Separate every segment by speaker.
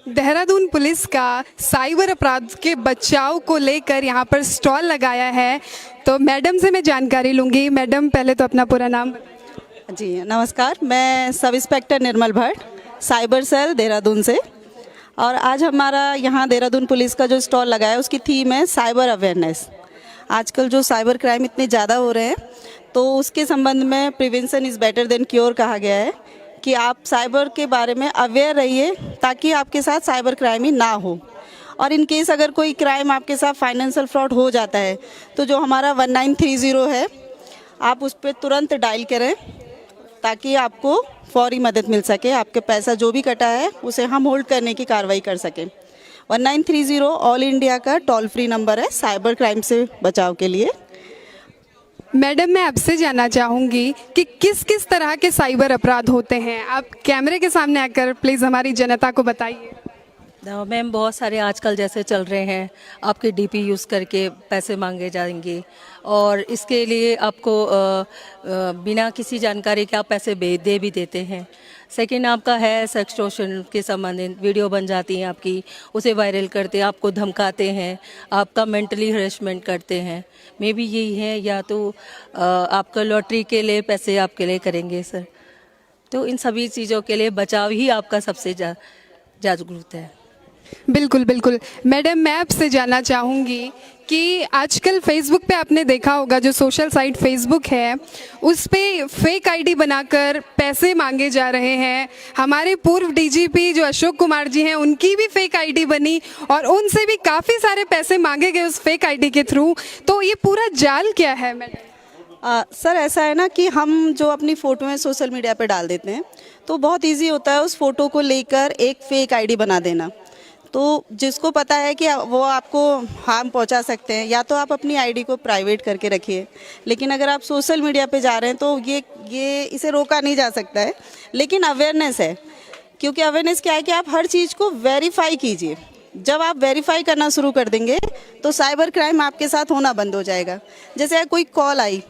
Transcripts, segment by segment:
Speaker 1: Dehradun police का cyber अपराध के बचाव को लेकर यहाँ पर स्टॉल लगाया है। तो मैडम से मैं जानकारी लूँगी। मैडम, पहले तो अपना पूरा नाम।
Speaker 2: जी नमस्कार, मैं सब इंस्पेक्टर निर्मल भट्ट, साइबर सेल देहरादून से। और आज हमारा यहाँ देहरादून पुलिस का जो स्टॉल लगा है उसकी थीम है साइबर अवेयरनेस। आजकल जो साइबर क्राइम इतने ज़्यादा हो रहे हैं तो उसके संबंध में prevention is better than cure कहा गया है कि आप साइबर के बारे में अवेयर रहिए ताकि आपके साथ साइबर क्राइम ही ना हो। और इन केस अगर कोई क्राइम आपके साथ फाइनेंशियल फ्रॉड हो जाता है तो जो हमारा 1930 है आप उस पर तुरंत डायल करें ताकि आपको फौरी मदद मिल सके। आपके पैसा जो भी कटा है उसे हम होल्ड करने की कार्रवाई कर सकें। 1930 ऑल इंडिया का टोल फ्री नंबर है साइबर क्राइम से बचाव के लिए।
Speaker 1: मैडम, मैं आपसे जानना चाहूँगी कि किस किस तरह के साइबर अपराध होते हैं। आप कैमरे के सामने आकर प्लीज़ हमारी जनता को बताइए।
Speaker 3: मैम, बहुत सारे आजकल जैसे चल रहे हैं, आपके डीपी यूज़ करके पैसे मांगे जाएंगे और इसके लिए आपको बिना किसी जानकारी के आप पैसे दे भी देते हैं। सेकंड आपका है सेक्सटॉर्शन के संबंधित वीडियो बन जाती हैं आपकी, उसे वायरल करते हैं, आपको धमकाते हैं, आपका मेंटली हरेसमेंट करते हैं। मे बी यही है, या तो आपका लॉटरी के लिए पैसे आपके लिए करेंगे सर। तो इन सभी चीज़ों के लिए बचाव ही आपका सबसे जागरूक है।
Speaker 1: बिल्कुल बिल्कुल। मैडम, मैं आपसे जानना चाहूँगी कि आजकल फेसबुक पे आपने देखा होगा, जो सोशल साइट फेसबुक है उस पे फेक आईडी बनाकर पैसे मांगे जा रहे हैं। हमारे पूर्व डीजीपी जो अशोक कुमार जी हैं उनकी भी फेक आईडी बनी और उनसे भी काफ़ी सारे पैसे मांगे गए उस फेक आईडी के थ्रू। तो ये पूरा जाल क्या है मैडम?
Speaker 2: सर, ऐसा है ना कि हम जो अपनी फ़ोटोएं सोशल मीडिया पे डाल देते हैं तो बहुत इजी होता है उस फ़ोटो को लेकर एक फ़ेक आईडी बना देना। तो जिसको पता है कि वो आपको हार्म पहुंचा सकते हैं, या तो आप अपनी आईडी को प्राइवेट करके रखिए। लेकिन अगर आप सोशल मीडिया पे जा रहे हैं तो ये इसे रोका नहीं जा सकता है। लेकिन अवेयरनेस है, क्योंकि अवेयरनेस क्या है कि आप हर चीज़ को वेरीफाई कीजिए। जब आप वेरीफाई करना शुरू कर देंगे तो साइबर क्राइम आपके साथ होना बंद हो जाएगा। जैसे कोई कॉल आई,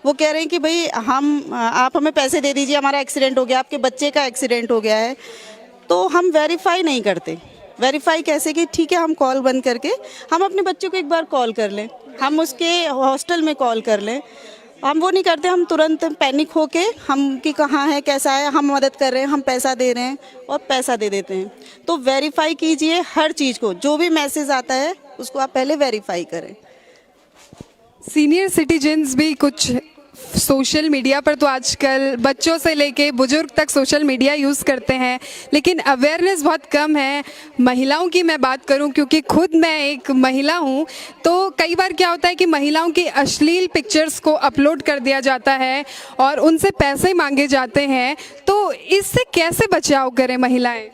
Speaker 2: वो कह रहे हैं कि भाई आप हमें पैसे दे दीजिए, हमारा एक्सीडेंट हो गया, आपके बच्चे का एक्सीडेंट हो गया है, तो हम वेरीफाई नहीं करते। वेरीफाई कैसे कि ठीक है, हम कॉल बंद करके हम अपने बच्चों को एक बार कॉल कर लें, हम उसके हॉस्टल में कॉल कर लें। हम वो नहीं करते, हम तुरंत पैनिक होके हम कि कहाँ है, कैसा है, हम मदद कर रहे हैं, हम पैसा दे रहे हैं और पैसा दे देते हैं। तो वेरीफाई कीजिए हर चीज़ को, जो भी मैसेज आता है उसको आप पहले वेरीफाई करें।
Speaker 1: सीनियर सिटीजन्स भी कुछ सोशल मीडिया पर, तो आजकल बच्चों से लेके बुजुर्ग तक सोशल मीडिया यूज़ करते हैं, लेकिन अवेयरनेस बहुत कम है। महिलाओं की मैं बात करूं, क्योंकि खुद मैं एक महिला हूं, तो कई बार क्या होता है कि महिलाओं की अश्लील पिक्चर्स को अपलोड कर दिया जाता है और उनसे पैसे मांगे जाते हैं। तो इससे कैसे बचाव करें महिलाएं?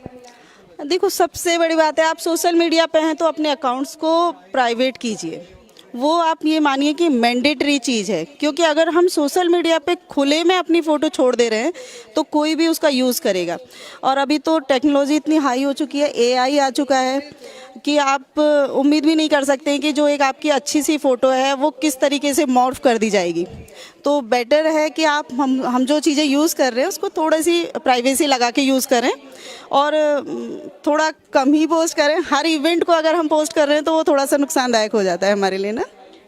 Speaker 2: देखो, सबसे बड़ी बात है, आप सोशल मीडिया पे हैं तो अपने अकाउंट्स को प्राइवेट कीजिए। वो आप ये मानिए कि मैंडेटरी चीज़ है, क्योंकि अगर हम सोशल मीडिया पे खुले में अपनी फ़ोटो छोड़ दे रहे हैं तो कोई भी उसका यूज़ करेगा। और अभी तो टेक्नोलॉजी इतनी हाई हो चुकी है, एआई आ चुका है कि आप उम्मीद भी नहीं कर सकते हैं कि जो एक आपकी अच्छी सी फ़ोटो है वो किस तरीके से मॉर्फ कर दी जाएगी। तो बेटर है कि आप हम जो चीज़ें यूज़ कर रहे हैं उसको थोड़ी सी प्राइवेसी लगा के यूज़ करें और थोड़ा कम ही पोस्ट करें। हर इवेंट को अगर हम पोस्ट कर रहे हैं तो वो थोड़ा सा नुकसानदायक हो जाता है हमारे लिए ना।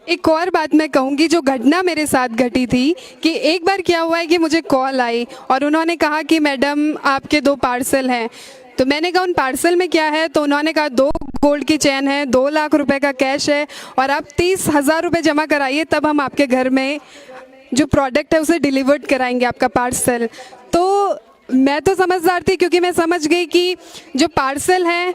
Speaker 1: एक और बात मैं कहूँगी, जो घटना मेरे साथ घटी थी कि एक बार क्या हुआ है कि मुझे कॉल आई और उन्होंने कहा कि मैडम आपके 2 पार्सल हैं। तो मैंने कहा उन पार्सल में क्या है, तो उन्होंने कहा 2 गोल्ड की चेन है, 2 लाख रुपए का कैश है और आप 30,000 रुपये जमा कराइए, तब हम आपके घर में जो प्रोडक्ट है उसे डिलीवर्ड कराएंगे, आपका पार्सल। तो मैं तो समझदार थी, क्योंकि मैं समझ गई कि जो पार्सल है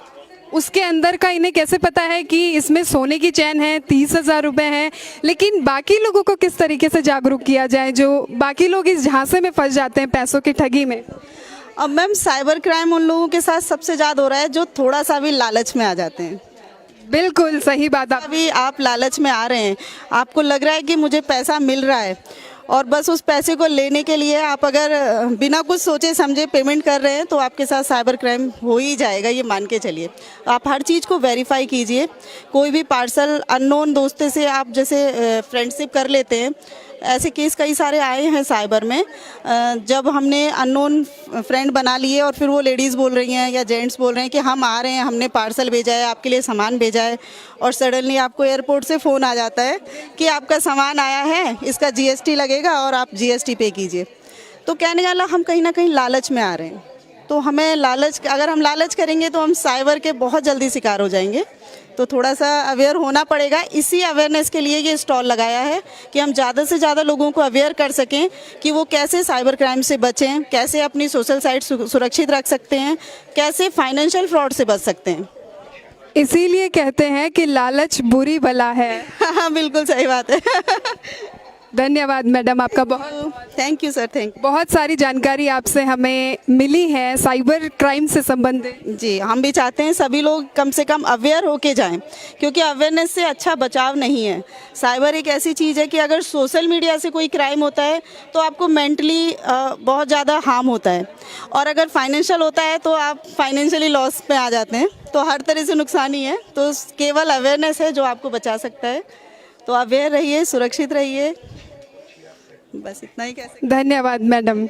Speaker 1: उसके अंदर का इन्हें कैसे पता है कि इसमें सोने की चैन है, 30,000 रुपये हैं। लेकिन बाकी लोगों को किस तरीके से जागरूक किया जाए, जो बाकी लोग इस झांसे में फंस जाते हैं पैसों की ठगी में?
Speaker 2: अब मैम, साइबर क्राइम उन लोगों के साथ सबसे ज़्यादा हो रहा है जो थोड़ा सा भी लालच में आ जाते हैं।
Speaker 1: बिल्कुल सही बात।
Speaker 2: अभी आप लालच में आ रहे हैं, आपको लग रहा है कि मुझे पैसा मिल रहा है और बस उस पैसे को लेने के लिए आप अगर बिना कुछ सोचे समझे पेमेंट कर रहे हैं तो आपके साथ साइबर क्राइम हो ही जाएगा, ये मान के चलिए। आप हर चीज़ को वेरीफाई कीजिए। कोई भी पार्सल अननोन दोस्तों से आप जैसे फ्रेंडशिप कर लेते हैं ऐसे केस कई सारे आए हैं साइबर में। जब हमने अननोन फ्रेंड बना लिए और फिर वो लेडीज़ बोल रही हैं या जेंट्स बोल रहे हैं कि हम आ रहे हैं, हमने पार्सल भेजा है, आपके लिए सामान भेजा है, और सडनली आपको एयरपोर्ट से फ़ोन आ जाता है कि आपका सामान आया है, इसका GST लगेगा और आप GST पे कीजिए। तो कहने वाला हम कहीं ना कहीं लालच में आ रहे हैं। तो हमें लालच, अगर हम लालच करेंगे तो हम साइबर के बहुत जल्दी शिकार हो जाएंगे। तो थोड़ा सा अवेयर होना पड़ेगा। इसी अवेयरनेस के लिए ये स्टॉल लगाया है कि हम ज़्यादा से ज़्यादा लोगों को अवेयर कर सकें कि वो कैसे साइबर क्राइम से बचें, कैसे अपनी सोशल साइट सुरक्षित रख सकते हैं, कैसे फाइनेंशियल फ्रॉड से बच सकते हैं।
Speaker 1: इसीलिए कहते हैं कि लालच बुरी बला है।
Speaker 2: हाँ, बिल्कुल सही बात है।
Speaker 1: धन्यवाद मैडम, आपका बहुत
Speaker 2: थैंक यू सर, थैंक
Speaker 1: बहुत सारी जानकारी आपसे हमें मिली है साइबर क्राइम से संबंधित।
Speaker 2: यू। जी, हम भी चाहते हैं सभी लोग कम से कम अवेयर होके जाएं, क्योंकि अवेयरनेस से अच्छा बचाव नहीं है। साइबर एक ऐसी चीज़ है कि अगर सोशल मीडिया से कोई क्राइम होता है तो आपको मेंटली बहुत ज़्यादा हार्म होता है, और अगर फाइनेंशियल होता है तो आप फाइनेंशियली लॉस पे आ जाते हैं। तो हर तरह से नुकसान ही है। तो केवल अवेयरनेस है जो आपको बचा सकता है। तो अवेयर रहिए, सुरक्षित रहिए, बस इतना ही कह सकते हैं।
Speaker 1: धन्यवाद मैडम।